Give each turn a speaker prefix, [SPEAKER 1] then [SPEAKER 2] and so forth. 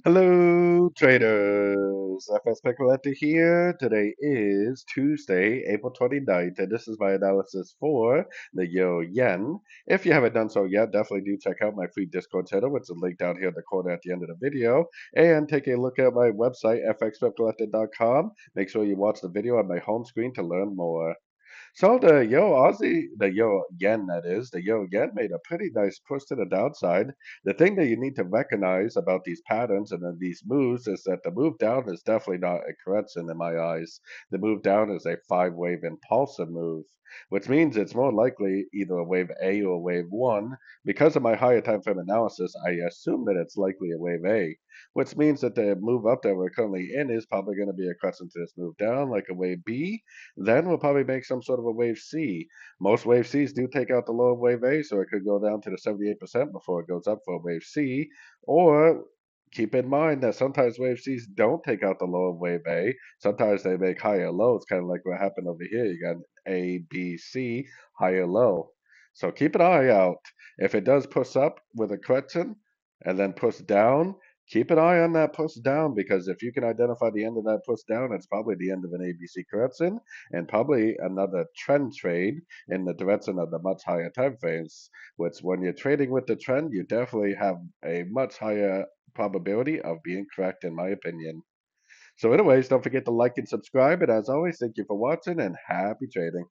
[SPEAKER 1] Hello, traders. FX Pip Collector here. Today is Tuesday, April 29th, and this is my analysis for the Euro Yen. If you haven't done so yet, definitely do check out my free Discord channel, which is linked down here in the corner at the end of the video, and take a look at my website, fxpipcollector.com. Make sure you watch the video on my home screen to learn more. So the Euro Yen, that is, the Euro Yen made a pretty nice push to the downside. The thing that you need to recognize about these patterns and then these moves is that the move down is definitely not a correction in my eyes. The move down is a five-wave impulsive move, which means it's more likely either a wave A or wave one. Because of my higher time frame analysis, I assume that it's likely a wave A, which means that the move up that we're currently in is probably going to be a correction to this move down, like a wave B. Then we'll probably make some sort of a wave C. Most wave Cs do take out the low of wave A, so it could go down to the 78% before it goes up for a wave C. Or keep in mind that sometimes wave Cs don't take out the low of wave A. Sometimes they make higher lows, kind of like what happened over here. You got A, B, C, higher low. So keep an eye out. If it does push up with a correction and then push down, keep an eye on that push down, because if you can identify the end of that push down, it's probably the end of an ABC correction and probably another trend trade in the direction of the much higher time frames, which when you're trading with the trend, you definitely have a much higher probability of being correct, in my opinion. So anyways, don't forget to like and subscribe. And as always, thank you for watching and happy trading.